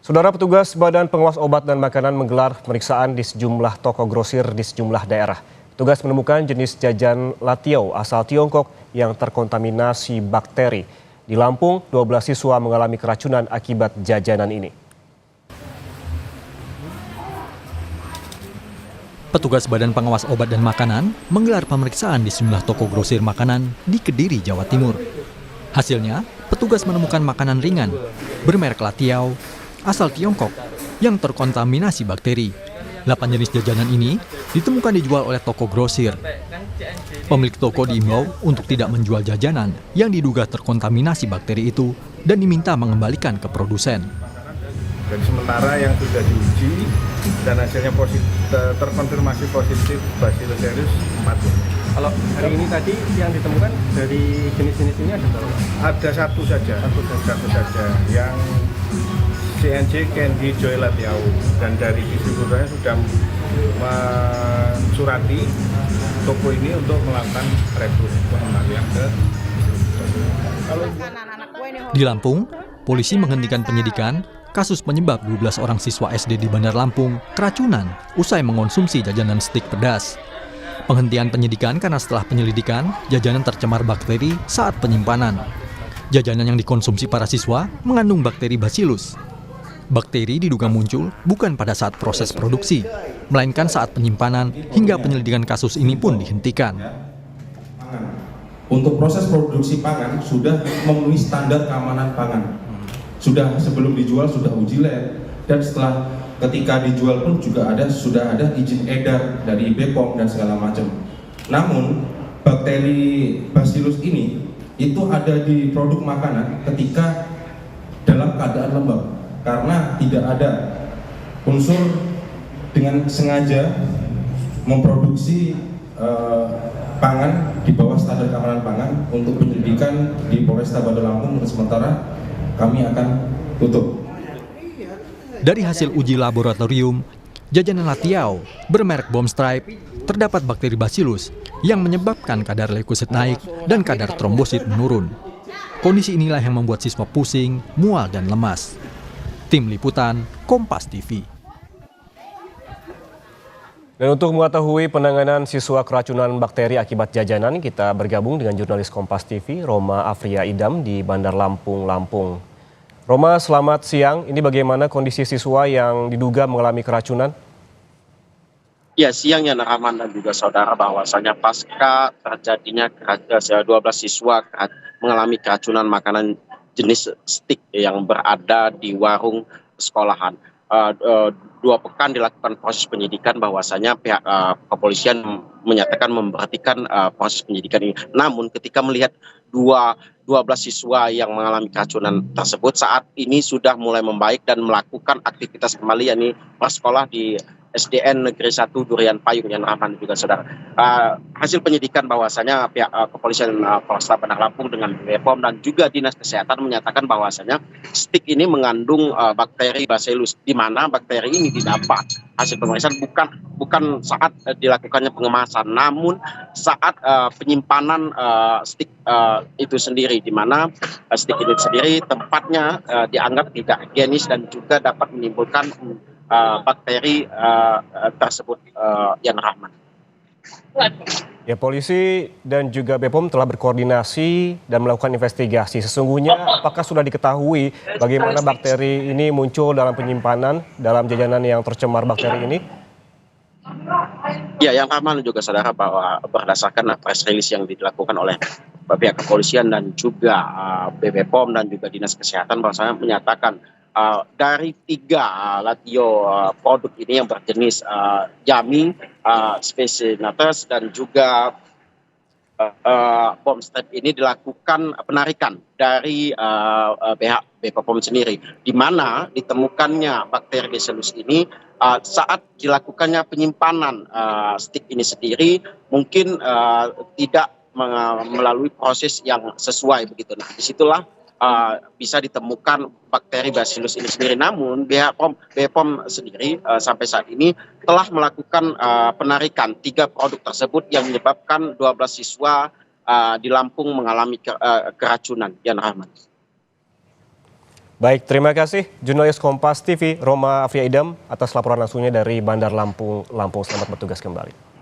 Saudara petugas Badan Pengawas Obat dan Makanan menggelar pemeriksaan di sejumlah toko grosir di sejumlah daerah. Petugas menemukan jenis jajan latiau asal Tiongkok yang terkontaminasi bakteri. Di Lampung, 12 siswa mengalami keracunan akibat jajanan ini. Petugas Badan Pengawas Obat dan Makanan menggelar pemeriksaan di sejumlah toko grosir makanan di Kediri, Jawa Timur. Hasilnya, petugas menemukan makanan ringan bermerek latiau asal Tiongkok yang terkontaminasi bakteri. 8 jenis jajanan ini ditemukan dijual oleh toko grosir. Pemilik toko diimbau untuk tidak menjual jajanan yang diduga terkontaminasi bakteri itu dan diminta mengembalikan ke produsen. Dan sementara yang sudah diuji dan hasilnya terkonfirmasi positif Bacillus cereus 4. Kalau hari ini tadi yang ditemukan dari jenis-jenis ini ada berapa? Ada satu saja yang CNJ Candy Joy Latiau, dan dari distributornya sudah mensurati toko ini untuk melakukan retur pengembalian ke Di Lampung, polisi menghentikan penyidikan kasus penyebab 12 orang siswa SD di Bandar Lampung keracunan usai mengonsumsi jajanan stik pedas. Penghentian penyidikan karena setelah penyelidikan, jajanan tercemar bakteri saat penyimpanan. Jajanan yang dikonsumsi para siswa mengandung bakteri Bacillus. Bakteri diduga muncul bukan pada saat proses produksi, melainkan saat penyimpanan hingga penyelidikan kasus ini pun dihentikan. Untuk proses produksi pangan sudah memenuhi standar keamanan pangan. Sudah sebelum dijual sudah uji lab, dan setelah ketika dijual pun juga sudah ada izin edar dari BPOM dan segala macam. Namun bakteri Bacillus ini itu ada di produk makanan ketika dalam keadaan lembab, karena tidak ada unsur dengan sengaja memproduksi pangan di bawah standar keamanan pangan. Untuk penyelidikan di Polresta Bandar Lampung untuk sementara kami akan tutup. Dari hasil uji laboratorium, jajanan latiau bermerek Bomb Stripe terdapat bakteri Bacillus yang menyebabkan kadar leukosit naik dan kadar trombosit menurun. Kondisi inilah yang membuat siswa pusing, mual, dan lemas. Tim Liputan, Kompas TV. Dan untuk mengetahui penanganan siswa keracunan bakteri akibat jajanan, kita bergabung dengan jurnalis Kompas TV, Roma Afria Idam di Bandar Lampung, Lampung. Roma, selamat siang. Ini bagaimana kondisi siswa yang diduga mengalami keracunan? Ya, siangnya Rahman dan juga saudara, bahwasanya pasca terjadinya 12 siswa mengalami keracunan makanan jenis stik yang berada di warung sekolahan. 2 pekan dilakukan proses penyidikan, bahwasanya pihak kepolisian menyatakan memberhentikan proses penyidikan ini. Namun ketika melihat 12 siswa yang mengalami keracunan tersebut saat ini sudah mulai membaik dan melakukan aktivitas kembali, yakni bersekolah di SDN Negeri 1 Durian Payung, yang Rahman juga saudara. Hasil penyidikan bahwasanya pihak kepolisian Polresta Bandar Lampung dengan BPOM dan juga Dinas Kesehatan menyatakan bahwasanya stik ini mengandung bakteri Bacillus, di mana bakteri ini didapat hasil pemeriksaan bukan saat dilakukannya pengemasan, namun saat penyimpanan stik itu sendiri, di mana stik ini sendiri tempatnya dianggap tidak higienis dan juga dapat menimbulkan bakteri tersebut, yang Rahman. Ya, polisi dan juga BPOM telah berkoordinasi dan melakukan investigasi. Sesungguhnya apakah sudah diketahui bagaimana bakteri ini muncul dalam penyimpanan dalam jajanan yang tercemar bakteri ini? Ya, yang Rahman juga saudara, bahwa berdasarkan press release yang dilakukan oleh pihak kepolisian dan juga BPOM dan juga Dinas Kesehatan, bahwasanya menyatakan dari 3 latio produk ini yang berjenis Jami, Specinatus dan juga Bomb Stripe ini dilakukan penarikan dari pihak BPOM sendiri, di mana ditemukannya bakteri Bacillus ini saat dilakukannya penyimpanan stik ini sendiri mungkin tidak melalui proses yang sesuai begitu. Nah, disitulah bisa ditemukan bakteri Bacillus ini sendiri. Namun BPOM sendiri sampai saat ini telah melakukan penarikan 3 produk tersebut yang menyebabkan 12 siswa di Lampung mengalami keracunan. Yan Rahman. Baik, terima kasih jurnalis Kompas TV Roma Afia Idam atas laporan langsungnya dari Bandar Lampung. Selamat bertugas kembali.